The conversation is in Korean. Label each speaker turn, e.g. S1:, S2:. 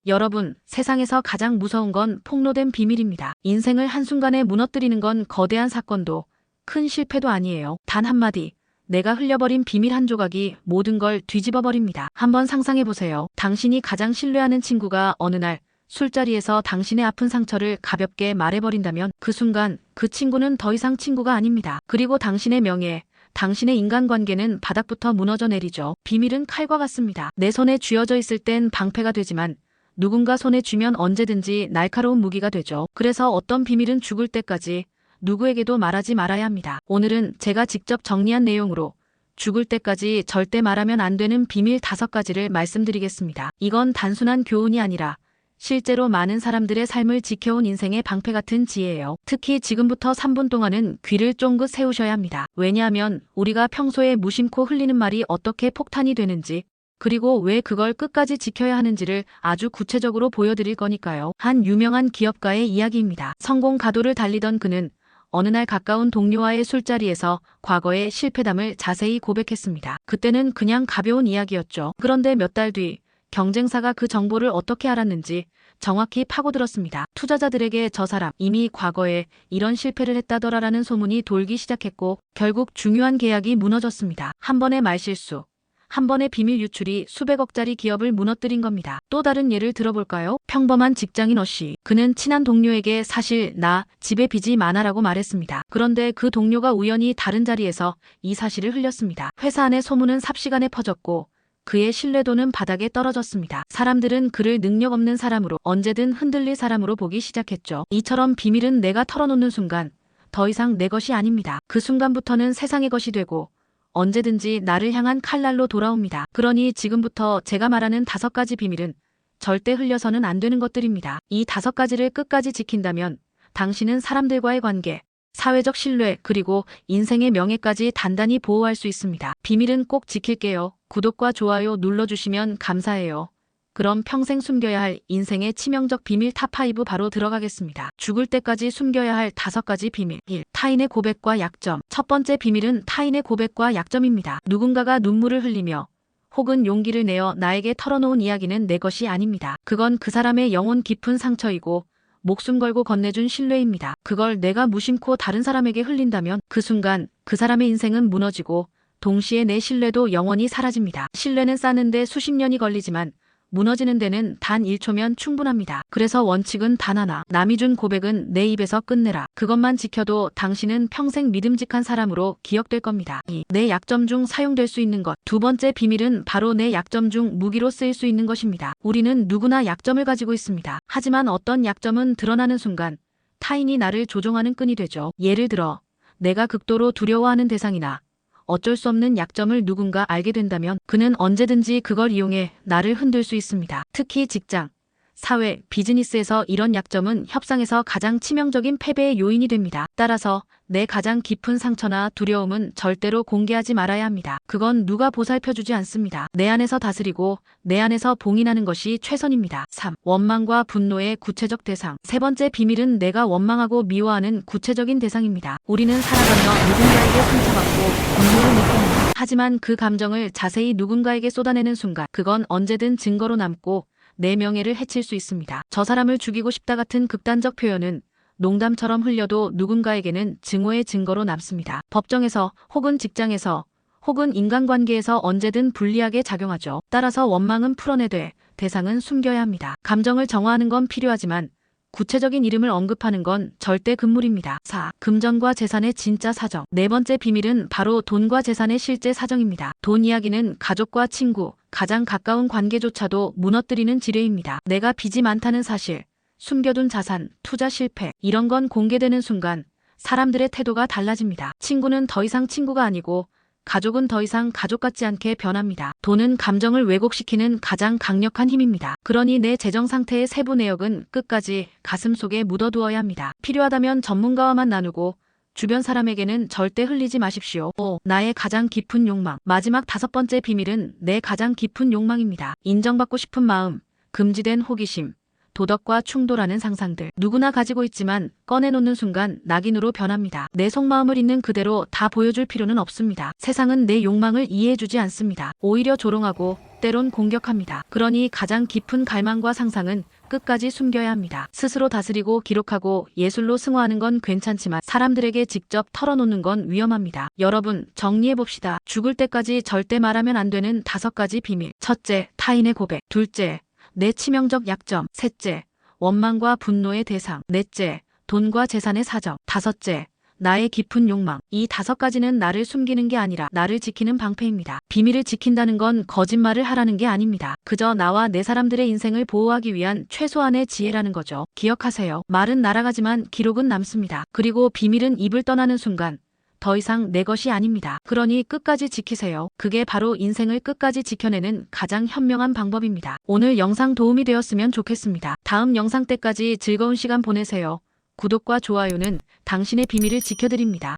S1: 여러분, 세상에서 가장 무서운 건 폭로된 비밀입니다. 인생을 한순간에 무너뜨리는 건 거대한 사건도 큰 실패도 아니에요. 단 한마디, 내가 흘려버린 비밀 한 조각이 모든 걸 뒤집어 버립니다. 한번 상상해보세요. 당신이 가장 신뢰하는 친구가 어느 날 술자리에서 당신의 아픈 상처를 가볍게 말해버린다면 그 순간 그 친구는 더 이상 친구가 아닙니다. 그리고 당신의 명예, 당신의 인간관계는 바닥부터 무너져 내리죠. 비밀은 칼과 같습니다. 내 손에 쥐어져 있을 땐 방패가 되지만 누군가 손에 쥐면 언제든지 날카로운 무기가 되죠. 그래서 어떤 비밀은 죽을 때까지 누구에게도 말하지 말아야 합니다. 오늘은 제가 직접 정리한 내용으로 죽을 때까지 절대 말하면 안 되는 비밀 5가지를 말씀드리겠습니다. 이건 단순한 교훈이 아니라 실제로 많은 사람들의 삶을 지켜온 인생의 방패 같은 지혜예요. 특히 지금부터 3분 동안은 귀를 쫑긋 세우셔야 합니다. 왜냐하면 우리가 평소에 무심코 흘리는 말이 어떻게 폭탄이 되는지, 그리고 왜 그걸 끝까지 지켜야 하는지를 아주 구체적으로 보여드릴 거니까요. 한 유명한 기업가의 이야기입니다. 성공 가도를 달리던 그는 어느 날 가까운 동료와의 술자리에서 과거의 실패담을 자세히 고백했습니다. 그때는 그냥 가벼운 이야기였죠. 그런데 몇 달 뒤 경쟁사가 그 정보를 어떻게 알았는지 정확히 파고들었습니다. 투자자들에게 저 사람 이미 과거에 이런 실패를 했다더라라는 소문이 돌기 시작했고 결국 중요한 계약이 무너졌습니다. 한 번의 말실수, 한 번의 비밀 유출이 수백억짜리 기업을 무너뜨린 겁니다. 또 다른 예를 들어볼까요? 평범한 직장인 어씨. 그는 친한 동료에게 사실 나 집에 빚이 많아라고 말했습니다. 그런데 그 동료가 우연히 다른 자리에서 이 사실을 흘렸습니다. 회사 안의 소문은 삽시간에 퍼졌고 그의 신뢰도는 바닥에 떨어졌습니다. 사람들은 그를 능력 없는 사람으로, 언제든 흔들릴 사람으로 보기 시작했죠. 이처럼 비밀은 내가 털어놓는 순간 더 이상 내 것이 아닙니다. 그 순간부터는 세상의 것이 되고 언제든지 나를 향한 칼날로 돌아옵니다. 그러니 지금부터 제가 말하는 5가지 비밀은 절대 흘려서는 안 되는 것들입니다. 이 5가지를 끝까지 지킨다면 당신은 사람들과의 관계, 사회적 신뢰, 그리고 인생의 명예까지 단단히 보호할 수 있습니다. 비밀은 꼭 지킬게요. 구독과 좋아요 눌러주시면 감사해요. 그럼 평생 숨겨야 할 인생의 치명적 비밀 탑5 바로 들어가겠습니다. 죽을 때까지 숨겨야 할 5가지 비밀. 1. 타인의 고백과 약점. 첫 번째 비밀은 타인의 고백과 약점입니다. 누군가가 눈물을 흘리며 혹은 용기를 내어 나에게 털어놓은 이야기는 내 것이 아닙니다. 그건 그 사람의 영혼 깊은 상처이고 목숨 걸고 건네준 신뢰입니다. 그걸 내가 무심코 다른 사람에게 흘린다면 그 순간 그 사람의 인생은 무너지고 동시에 내 신뢰도 영원히 사라집니다. 신뢰는 쌓는데 수십 년이 걸리지만 무너지는 데는 단 1초면 충분합니다. 그래서 원칙은 단 하나. 남이 준 고백은 내 입에서 끝내라. 그것만 지켜도 당신은 평생 믿음직한 사람으로 기억될 겁니다. 2. 내 약점 중 사용될 수 있는 것. 두 번째 비밀은 바로 내 약점 중 무기로 쓰일 수 있는 것입니다. 우리는 누구나 약점을 가지고 있습니다. 하지만 어떤 약점은 드러나는 순간 타인이 나를 조종하는 끈이 되죠. 예를 들어 내가 극도로 두려워하는 대상이나 어쩔 수 없는 약점을 누군가 알게 된다면 그는 언제든지 그걸 이용해 나를 흔들 수 있습니다. 특히 직장, 사회, 비즈니스에서 이런 약점은 협상에서 가장 치명적인 패배의 요인이 됩니다. 따라서 내 가장 깊은 상처나 두려움은 절대로 공개하지 말아야 합니다. 그건 누가 보살펴주지 않습니다. 내 안에서 다스리고 내 안에서 봉인하는 것이 최선입니다. 3. 원망과 분노의 구체적 대상. 세 번째 비밀은 내가 원망하고 미워하는 구체적인 대상입니다. 우리는 살아가며 누군가에게 상처받고 분노를 느낍니다. 하지만 그 감정을 자세히 누군가에게 쏟아내는 순간 그건 언제든 증거로 남고 내 명예를 해칠 수 있습니다. 저 사람을 죽이고 싶다 같은 극단적 표현은 농담처럼 흘려도 누군가에게는 증오의 증거로 남습니다. 법정에서 혹은 직장에서 혹은 인간관계에서 언제든 불리하게 작용하죠. 따라서 원망은 풀어내되 대상은 숨겨야 합니다. 감정을 정화하는 건 필요하지만 구체적인 이름을 언급하는 건 절대 금물입니다. 4. 금전과 재산의 진짜 사정. 네 번째 비밀은 바로 돈과 재산의 실제 사정입니다. 돈 이야기는 가족과 친구, 가장 가까운 관계조차도 무너뜨리는 지뢰입니다. 내가 빚이 많다는 사실, 숨겨둔 자산, 투자 실패, 이런 건 공개되는 순간 사람들의 태도가 달라집니다. 친구는 더 이상 친구가 아니고 가족은 더 이상 가족 같지 않게 변합니다. 돈은 감정을 왜곡시키는 가장 강력한 힘입니다. 그러니 내 재정 상태의 세부 내역은 끝까지 가슴속에 묻어두어야 합니다. 필요하다면 전문가와만 나누고 주변 사람에게는 절대 흘리지 마십시오. 5. 나의 가장 깊은 욕망. 마지막 5번째 비밀은 내 가장 깊은 욕망입니다. 인정받고 싶은 마음, 금지된 호기심, 도덕과 충돌하는 상상들. 누구나 가지고 있지만 꺼내놓는 순간 낙인으로 변합니다. 내 속마음을 있는 그대로 다 보여줄 필요는 없습니다. 세상은 내 욕망을 이해해주지 않습니다. 오히려 조롱하고 때론 공격합니다. 그러니 가장 깊은 갈망과 상상은 끝까지 숨겨야 합니다. 스스로 다스리고 기록하고 예술로 승화하는 건 괜찮지만 사람들에게 직접 털어놓는 건 위험합니다. 여러분, 정리해봅시다. 죽을 때까지 절대 말하면 안 되는 5가지 비밀. 첫째, 타인의 고백. 둘째, 내 치명적 약점. 셋째, 원망과 분노의 대상. 넷째, 돈과 재산의 사정. 다섯째, 나의 깊은 욕망. 이 5가지는 나를 숨기는 게 아니라 나를 지키는 방패입니다. 비밀을 지킨다는 건 거짓말을 하라는 게 아닙니다. 그저 나와 내 사람들의 인생을 보호하기 위한 최소한의 지혜라는 거죠. 기억하세요. 말은 날아가지만 기록은 남습니다. 그리고 비밀은 입을 떠나는 순간 더 이상 내 것이 아닙니다. 그러니 끝까지 지키세요. 그게 바로 인생을 끝까지 지켜내는 가장 현명한 방법입니다. 오늘 영상 도움이 되었으면 좋겠습니다. 다음 영상 때까지 즐거운 시간 보내세요. 구독과 좋아요는 당신의 비밀을 지켜드립니다.